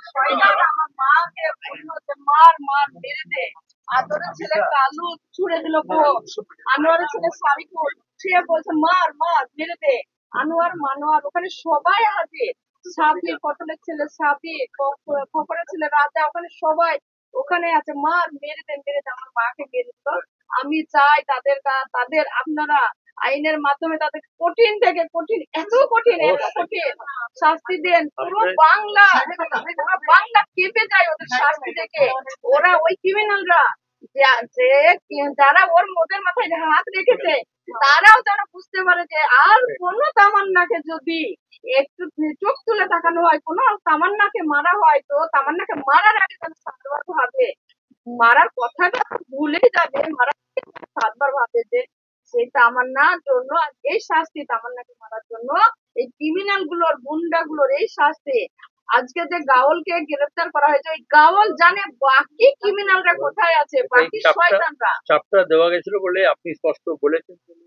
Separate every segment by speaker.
Speaker 1: শয়তান আমার মাকে বললো যে মার মার মেরে দে। আদরের ছেলে কালু ছুড়ে দিল বোম। আনোয়ারের ছেলে সারিকুল সে বলছে মার মার মেরে দে। আনোয়ার মানোয়ার ওখানে সবাই হাজির। সাবির পটলের ছেলে সাবির, খবরের ছেলে রাজা, ওখানে সবাই ওখানে আছে। মার মেরে দে আমার মাকে মেরে দিল। আমি চাই তাদের আপনারা আইনের মাধ্যমে তাদের কঠিন থেকে কঠিন, এত কঠিন এত কঠিন শাস্তি দেন। পুরো বাংলা কেঁপে যায় ওদের শাস্তি দেখে। ওরা ওই ক্রিমিনালরা যারা ওদের মাথায় হাত রেখেছে তারাও যেন বুঝতে পারে যে আর কোন তামান্নাকে যদি একটু চোখ তুলে তাকানো হয়, কোন তামান্নাকে মারা হয়, তো তামান্নাকে মারার আগে যেন সাতবার ভাবে, মারার কথাটা ভুলে যাবে, মারার সাতবার ভাবে যে সেই তামান্নার জন্য এই শাস্তি, তামান্নাকে মারার জন্য এই ক্রিমিনাল গুলোর গুন্ডা গুলোর এই শাস্তি। আজকে যে গাওলকে গ্রেফতার করা হয়েছে, ওই গাওল জানে বাকি ক্রিমিনালরা কোথায় আছে, বাকি শয়তানরা।
Speaker 2: চাপটা দেওয়া গেছিল বলে আপনি স্পষ্ট বলেছেন বলে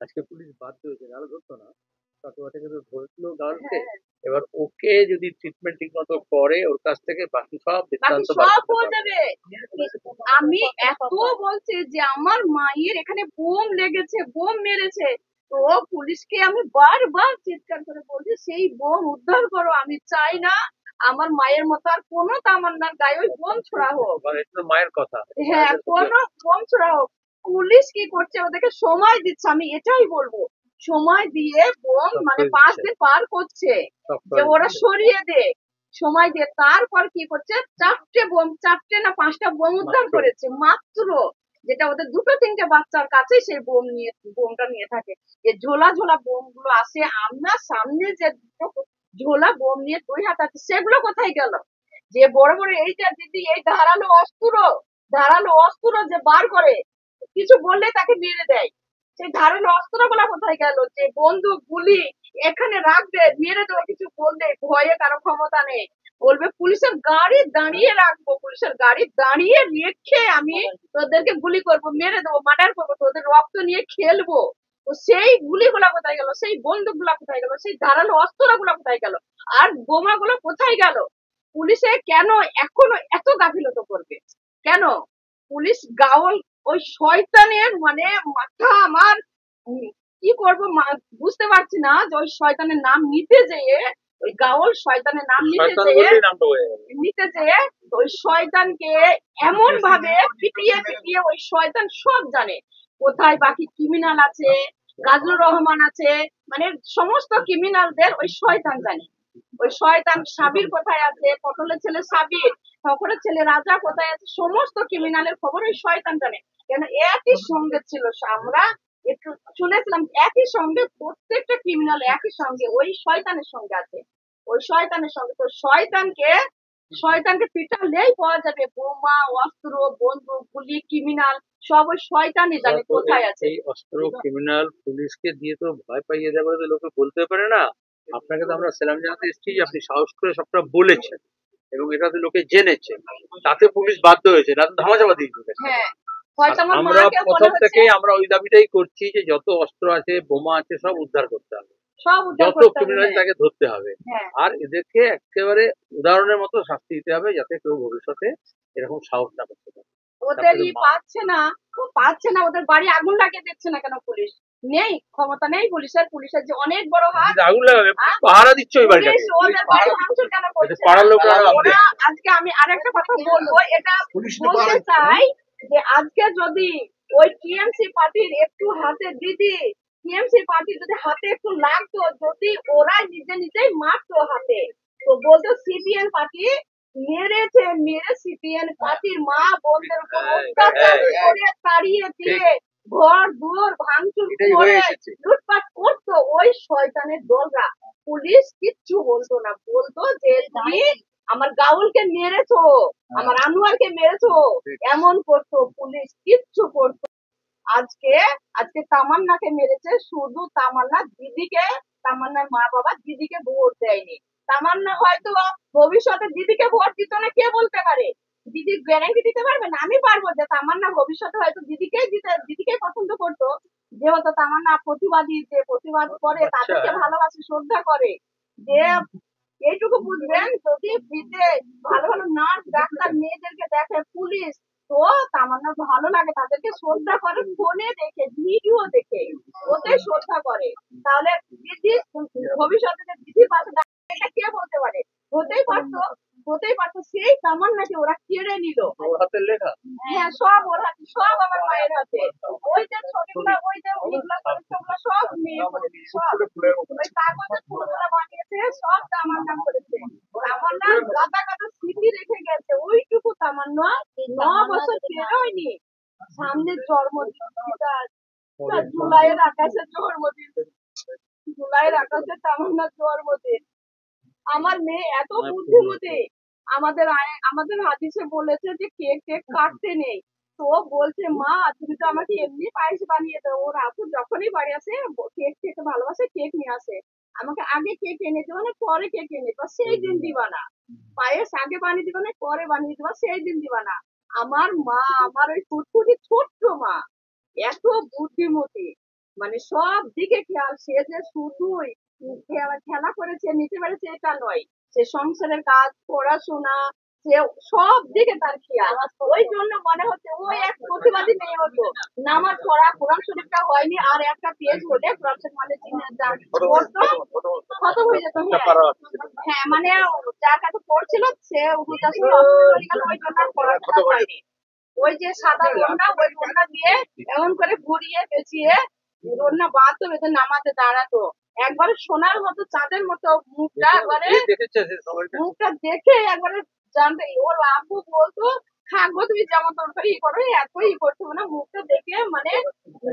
Speaker 2: আজকে পুলিশ বাধ্য হয়েছে, আরো ধরতো না থেকে তো ধরছিল গার্লকে। এবার ওকে যদি ট্রিটমেন্ট ঠিক মতো করে ওর কাছ থেকে বাকি সব
Speaker 1: হয়ে যাবে। আমি এত বলছি যে আমার মায়ের এখানে বোম লেগেছে, বোম মেরেছে, তো পুলিশকে আমি বারবার চিৎকার করে বলছি সেই বোম উদ্ধার করো। আমি চাই না আমার মায়ের মতো আর কোনো তামান্নার গায়ে ওই বোম ছোড়া হোক।
Speaker 2: মায়ের কথা,
Speaker 1: হ্যাঁ, কোনো বোম ছোড়া হোক। পুলিশ কি করছে, ওদেরকে সময় দিচ্ছে, আমি এটাই বলবো। সময় দিয়ে বোম মানে 5 দিন পার করছে যে ওরা সরিয়ে দে, সময় দিয়ে তারপর কি করছে, 4টে না 5টা বোম উদ্ধার করেছে মাত্র। যেটা ওদের 2-3টে বাচ্চার কাছে সেই বোমটা নিয়ে থাকে। যে ঝোলা ঝোলা বোম গুলো আসে, আমরা সামনে যে ঝোলা বোম নিয়ে তুই হাতাচ্ছে, সেগুলো কোথায় গেল? যে বড় বড় এইটা দিদি এই ধারালো অস্ত্র যে বার করে কিছু বললে তাকে মেরে দেয়, সেই ধারালো অস্ত্র গুলা কোথায় গেল? যে বন্দুক গুলি এখানে রাখবে, মেরে দেবো কিছু বললে, ভয়ে কারো ক্ষমতা নেই। বলবে পুলিশের গাড়ি দাঁড়িয়ে রাখবো, পুলিশের গাড়ি দাঁড়িয়ে রেখে আমি তোদেরকে গুলি করব, মেরে দেবো, মার্ডার করবো, তোদের রক্ত নিয়ে খেলবো। তো সেই গুলিগুলা কোথায় গেল? সেই বন্দুক গুলা কোথায় গেল? সেই ধারালো অস্ত্র গুলা কোথায় গেল? আর বোমাগুলো কোথায় গেল? পুলিশে কেন এখনো এত গাফিলতি করবে? কেন? পুলিশ গাওল ওই শয়তানের মানে মাথা আমার কি করব বুঝতে পারছি না। যে ওই শয়তানের নাম নিতে যেয়ে, ওই গাওল শয়তানের নাম নিতে যেয়ে ওই শয়তানকে এমন ভাবে পিটিয়ে পিটিয়ে, ওই শয়তান সব জানে কোথায় বাকি ক্রিমিনাল আছে, গাজুর রহমান আছে, মানে সমস্ত ক্রিমিনালদের ওই শয়তান জানে। ওই শয়তান সাবির কোথায় আছে, পটলের ছেলে সাবির, খবরের ছেলে রাজা কোথায় আছে, সমস্ত ক্রিমিনালের খবর ওই শয়তান জানে। কেন একই সঙ্গে ছিল, আমরা একটু শুনেছিলাম একই সঙ্গে প্রত্যেকটা ক্রিমিনাল একই সঙ্গে ওই শয়তানের সঙ্গে আছে, ওই শয়তানের সঙ্গে। তো শয়তানকে পিটালেই পাওয়া যাবে বোমা, অস্ত্র, বন্দুক, গুলি, ক্রিমিনাল সব ওই শয়তানই জানে কোথায় আছে।
Speaker 2: এই অস্ত্র ক্রিমিনাল পুলিশকে দিয়ে তো ভয় পাইয়ে দেওয়া তো লোকে বলতে পারে না। আপনাকে তো আমরা সেলাম জানাতে এসেছি যে আপনি সাহস করে সবটা বলেছেন এবং এটা তো লোকে জেনেছে, তাতে পুলিশ বাধ্য হয়েছে, না তো ধামাচাপা দিয়ে দিয়েছে। আমরা প্রথম থেকে আমরা ওই দাবিটাই করছি যে যত অস্ত্র আছে, বোমা আছে, সব উদ্ধার করতে হবে, যত ক্রিমিনাল তাকে ধরতে হবে, আর এদেরকে একেবারে উদাহরণের মতো শাস্তি দিতে হবে যাতে কেউ ভবিষ্যতে এরকম সাহস না করতে পারে।
Speaker 1: ওদেরই পাচ্ছে না, ওদের বাড়ি আগুন লাগিয়ে দিচ্ছে না কেন? পুলিশ নেই, ক্ষমতা নেই পুলিশের। পুলিশের যে অনেক বড় হাত,
Speaker 2: আগুন লাগাবে, পাহারা দিচ্ছে ওই বাড়িটাকে,
Speaker 1: ওদের বাড়ি ভাঙচুর কেন করছে?
Speaker 2: পাড়ার লোকরা।
Speaker 1: আজকে আমি আরেকটা কথা বলবো, এটা বলতে চাই যে আজকে যদি ওই টিএমসি পার্টির একটু হাতে টিএমসি পার্টি যদি হাতে একটু লাগতো, যদি ওরা নিজেই মারতো হাতে, তো বলতো সিপিএম পার্টি মেরে সিপিএম পার্টির মা বোনদের উপর অত্যাচার করে তাড়িয়ে দিয়ে ঘর দুয়ার ভাঙচুর করে লুটপাট করতো ওই শয়তানের দলরা। পুলিশ কিচ্ছু বলতো না, বলতো যে তুমি আমার গাউলকে মেরেছো, আমার আনোয়ারকে মেরেছো, এমন করতো। পুলিশ কিচ্ছু করতো। আজকে তামান্নাকে মেরেছে, শুধু তামান্নার মা বাবা দিদিকে ভোট দেয়নি। তামান্না হয়তো ভবিষ্যতে দিদিকে ভোট দিত না, কে বলতে পারে? দিদি গ্যারান্টি দিতে পারবে না, আমি পারবো যে তামান্না ভবিষ্যতে হয়তো দিদিকেই পছন্দ করতো। যেহেতু তামান্না প্রতিবাদী, যে প্রতিবাদ করে তাদেরকে ভালোবাসে, শ্রদ্ধা করে, যে এইটুকু বুঝবেন, যদি বিদেশ ভালো ভালো নার্স ডাক্তার মেয়েদেরকে দেখে পুলিশ, তো তামান্নার ভালো লাগে, তাদেরকে শ্রদ্ধা করে, ফোনে দেখে ভিডিও দেখে ওতে শ্রদ্ধা করে। তাহলে দিদি ভবিষ্যতে যে দিদির পাশে দাঁড়াবে, এটা কে বলতে পারে? হতেই পারতো, হতেই পারতো সেই তামান্নাকে ওরা কেড়ে নিল।
Speaker 2: ওর হাতের লেখা?
Speaker 1: হ্যাঁ, সব ওর হাতে, সব আমার মায়ের হাতে। ওই যে ছবিগুলো, ওই যে ওইগুলো চরিত্রগুলো সব মেয়ে করেছে, সব ওই কাগজের ফুলগুলো বানিয়েছে, সব তামান্না করেছে। তামান্না গাদা গাদা স্মৃতি রেখে গেছে, ওইটুকু তামান্না 9 বছর পেরোয়নি। সামনের জন্মদিন জুলাইয়ের আকাশের জন্মদিন, জুলাইয়ের আকাশে তামান্নার জন্মদিন। আমার মেয়ে এত বুদ্ধিমতী, আমাদের হাদিসে বলেছে যে কেক টেক কাটতে নেই। তো বলছে, মা তুমি তো আমাকে এমনি পায়েস বানিয়ে দাও। ওর আপু যখনই বাড়ি আসে কেক খেতে ভালোবাসে, কেক নিয়ে আসে, আমাকে আগে কেক এনে দিবা না পরে কেক এনে দিবা, সেই দিন দিবা না। পায়েস আগে বানিয়ে দিবা না পরে বানিয়ে দিবা, সেই দিন দিবা না। আমার মা, আমার ওই ফুটফুটি ছোট্ট মা, এত বুদ্ধিমতী, মানে সব দিকে খেয়াল। সে যে শুধুই খেলা করেছে নিতে পেরেছে এটা নয়, সে সংসারের কাজ, পড়াশোনা, সে সব দিকে তার খেয়াল। ওই জন্য মনে হচ্ছে ওই এক প্রতিবাদী মেয়ে হতো, নামাজ পড়া, কোরআন শরীফটা হয়নি, আর একটা পেজ হলে কোরআন শরীফ মানে পড়তো, খতম হয়ে যেত। হ্যাঁ, মানে যার কাছে পড়ছিল সে হুদাসীন অসুস্থ হয়ে গেল, ওই জন্য আর পড়াশোনা হয়নি। ওই যে সাদা ওড়না, ওই ওড়না দিয়ে এমন করে ঘুরিয়ে পেঁচিয়ে ওড়না বাঁধতো, বেঁধে নামাজে দাঁড়াতো, একবারে সোনার মতো চাঁদের মতো মুখটা, একবারে মুখটা দেখে একবারে জানতে। ওর আব্বু বলতো, খাগো তুমি যেমন তরকারি ই করো, এত ই করছো না, মুখটা দেখে মানে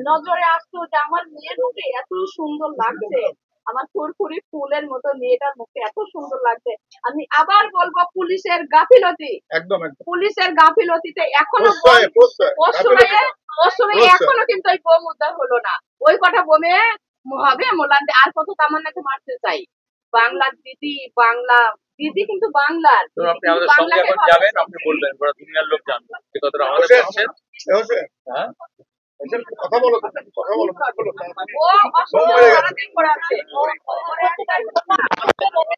Speaker 1: নজরে আসতো যে আমার মেয়ের মুখে এত সুন্দর লাগছে, আমার ফুরফুরি ফুলের মতো মেয়েটার মুখে এত সুন্দর লাগছে। আমি আবার বলবো, পুলিশের গাফিলতি,
Speaker 3: একদম একদম
Speaker 1: পুলিশের গাফিলতিতে এখনো
Speaker 3: প্রশ্রয়ে
Speaker 1: এখনো কিন্তু ওই বোম উদ্ধার হলো না। ওই কটা বোমে হবে মোলান্ডে, আর কত তামান্নাকে মারতে চাই। বাংলার দিদি, বাংলা দিদি কিন্তু বাংলার,
Speaker 2: ধরুন আপনি আমাদের সঙ্গে এখন যাবেন, আপনি বলবেন পুরো দুনিয়ার লোক জানবে যে কথাটা আমাদের বলছেন। হ্যাঁ,
Speaker 3: কথা বলো, কথা বলো।
Speaker 1: ও অসুস্থ, সারাদিন পড়ে আছে। ওর একটাই
Speaker 2: শরীরটা দেখতে হবে।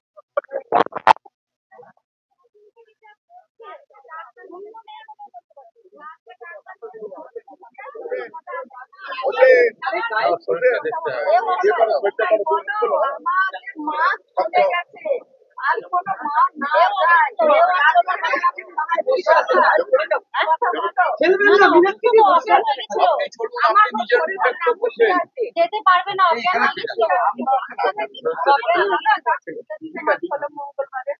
Speaker 1: আমাদের মা চলে গেছে, আর কোনো মা না যায়। যেতে পারবে না, মঙ্গলবারে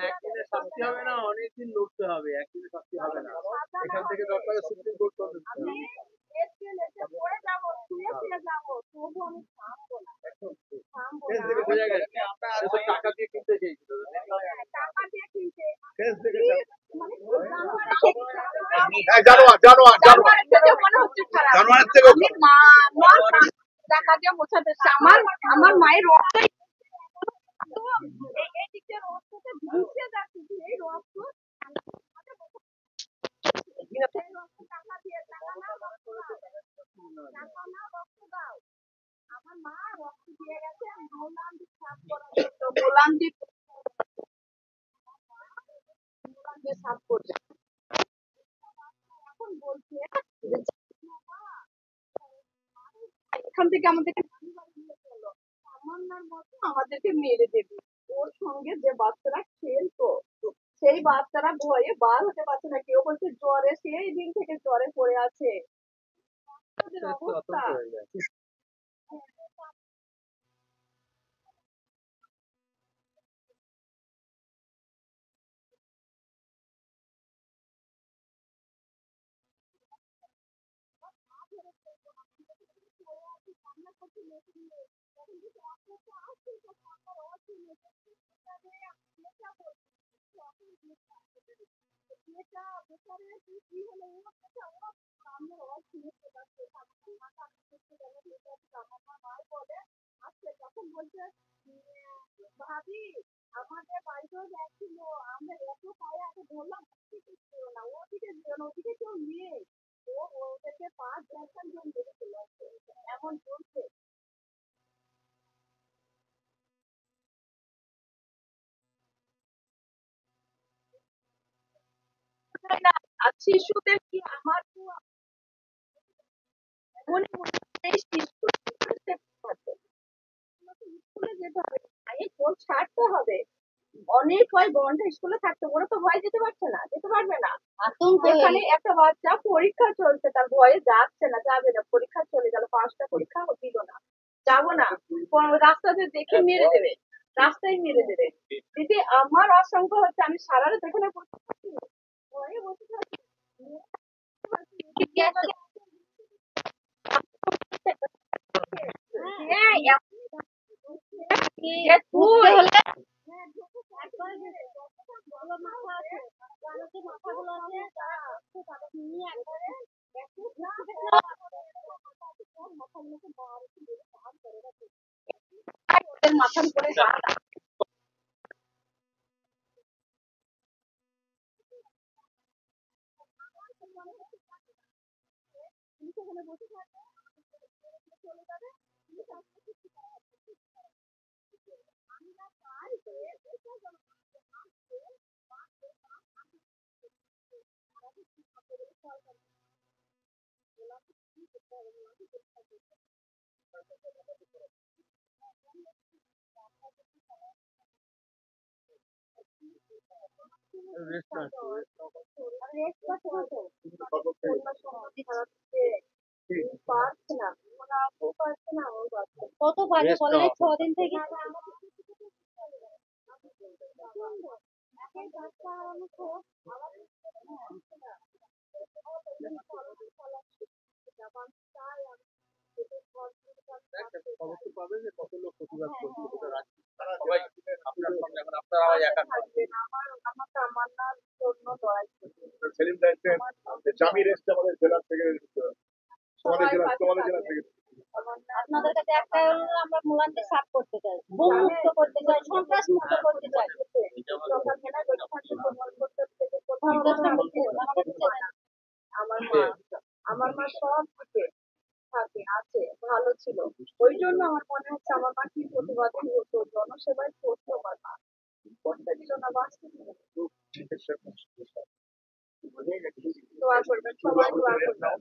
Speaker 2: একদিনে শাস্তি হবে না, অনেকদিন লড়তে হবে, একদিনে শাস্তি হবে না। এখান থেকে দরকার সুপ্রিম কোর্ট পর্যন্ত বোঝা গেছে। আমরা টাকা দিয়ে কিনতে চেয়েছিল,
Speaker 1: টাকা দিয়ে কিনতে
Speaker 3: জানোয়ারের থেকে
Speaker 1: টাকা দিয়ে মোছাতে আমার আমার মায়ের রক্ত, এই দিক দিয়ে রক্তটা ভিজে যাচ্ছে, এই রক্ত টাকা দিয়ে, টাকা না রক্ত দাও, টাকা না রক্ত দাও। আমার মা রক্ত দিয়ে গেছে, গোলাম দিয়ে সাফ করার জন্য, গোলাম দিয়ে সাফ করছে। এখন বলছে যে এখান থেকে আমাদেরকে নিয়ে চলো, তামান্নার মতো আমাদেরকে মেরে দেবে। ওর সঙ্গে যে বাচ্চারা খেলতো, সেই বাচ্চারা ভয়ে বার হতে পারছে না, কেউ বলছে জ্বরে, সেই দিন থেকে জ্বরে পড়ে আছে। অবস্থা ভাবি আমাদের বাড়িতেও যাচ্ছিল, আমরা এত পায়ে আগে ধরলাম, ওদিকে ছিল না, ওদিকে ছিল না, ওদিকে কেউ নেই। ও ওদেরকে পাঁচ দশজন জন ধরে চলে আসছে, এমন চলছে। তাই না? আর শিশুদের কি আমার তো এমনই মনে হচ্ছে এই স্কুলে যেতে হবে, ভাই ফোন ছাড়তে হবে। অনেক কয় ঘন্টা স্কুলে থাকতে, ওরা তো ভয় যেতে পারছে না, যেতে পারবে না।
Speaker 4: আতঙ্ক
Speaker 1: এখানে একটা বাচ্চা পরীক্ষা চলছে, তার ভয়ে যাচ্ছে না, যাবে না, পরীক্ষা চলে গেল, 5টা পরীক্ষা দিল না, যাবো না, রাস্তাতে দেখে মেরে দেবে, রাস্তায় মেরে দেবে। দিদি আমার আশঙ্কা হচ্ছে, আমি সারা রাত এখানে বসে থাকি, ভয়ে বসে থাকি। হ্যাঁ, যে তুই ওদের মাথার উপরে হাত। পারছে না, ওরা পারছে না, ও পারছে না।
Speaker 4: কত পারবে বলে 6 দিন থেকে
Speaker 2: খবর তো পাবে যে কত লোক প্রতিবাদ করছে, সেটা রাখছি। সবাই আপনার সঙ্গে, এখন আপনার আওয়াজ একা নয়।
Speaker 1: আমাকে আমার নার জন্য লড়াই করতে হবে।
Speaker 3: সেলিম চাইছেন যে জামির এসছে আমাদের জেলা থেকে,
Speaker 1: সবাই
Speaker 3: তোমাদের
Speaker 1: পাশে
Speaker 3: জেলা
Speaker 1: থাকবে।
Speaker 3: থেকে।
Speaker 4: আপনাদের কাছে একটাই অনুরোধ, আমরা মুলানকে সাফ করতে চাই, বোম মুক্ত করতে চাই, সন্ত্রাস মুক্ত করতে চাই।
Speaker 1: সকালবেলা বসে থাকতে প্রমাণ করতে থেকে কোথাও
Speaker 4: সন্ত্রাসটা
Speaker 1: আমি
Speaker 4: মুক্ত আমাদের চাই।
Speaker 1: আমার মা, আমার মা সব দিকে থাকে, আছে, ভালো ছিল। ওই জন্য আমার মনে হচ্ছে আমার মা কি প্রতিবাদী হতো, জনসেবায় করতো, আমার মা করতে দিল না, বাঁচতে দিল না। দোয়া করবেন, সবাই দোয়া করবেন।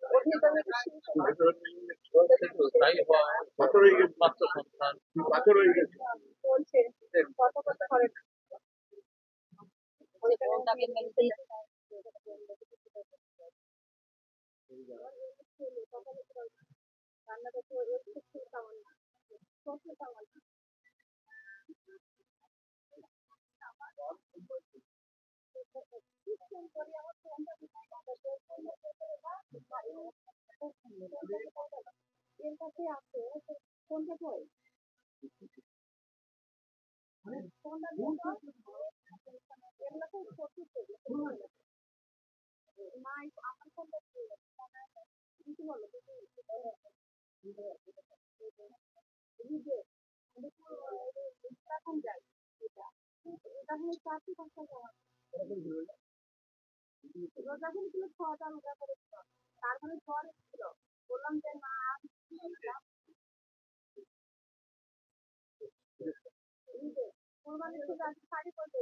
Speaker 1: অধিকতর
Speaker 2: তাই হয়, সতেরোই মাত্র সন্তান
Speaker 1: বলছে কথা কথা করে না।
Speaker 4: ওই বোনটাকে মেরে দিয়ে
Speaker 1: রান্না করতে আমার না, শ্বশুরটা আমার না। এর কাছে আছে কোনটা কই, কোনটা দিয়ে দাও? এগুলো তো শ্বশুর থেকে, মা আমার কোনটা দিয়ে কি বলো এখন যাই, এটা হলো 4-5 টাকা। রোজাগুলো ছিল 6টা রোজা করেছিল, তারপরে জ্বর এসেছিল, বললাম যে না কোরবানি থেকে আজকে শাড়ি পরবে,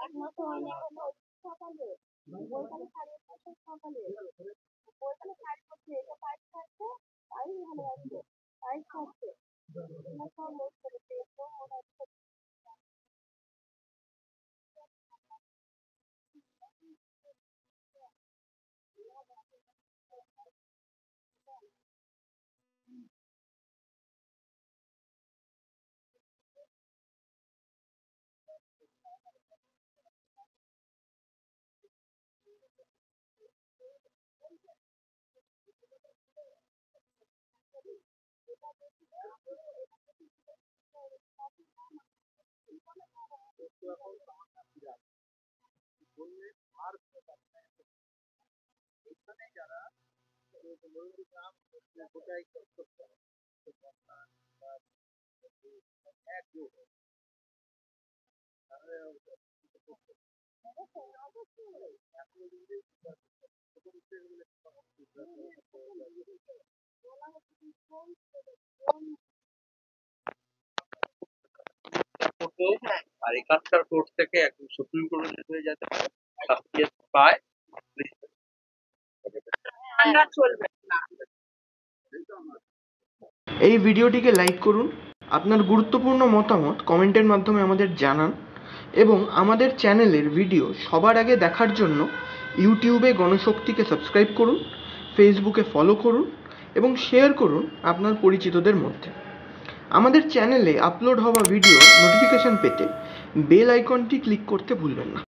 Speaker 4: এক মাস হয়নি এখনো।
Speaker 1: সকালে বইখানে শাড়ি সকালে বইখানে শাড়ি পরছে, এটা পাইপ খাচ্ছে, তাই ভালো আছে, পাইপ খাচ্ছে, সব লোক করেছে।
Speaker 2: আর এখানকার কোর্ট থেকে একদম সুপ্রিম কোর্টে হয়ে যেতে পারে, শাস্তি পায়,
Speaker 1: ঠান্ডা চলবে না।
Speaker 5: এই ভিডিওটিকে লাইক করুন, আপনার গুরুত্বপূর্ণ মতামত কমেন্টের মাধ্যমে আমাদের জানান এবং আমাদের চ্যানেলের ভিডিও সবার আগে দেখার জন্য ইউটিউবে গণশক্তিকে সাবস্ক্রাইব করুন, ফেসবুকে ফলো করুন এবং শেয়ার করুন আপনার পরিচিতদের মধ্যে। আমাদের চ্যানেলে আপলোড হওয়া ভিডিও নোটিফিকেশন পেতে বেল আইকনটি ক্লিক করতে ভুলবেন না।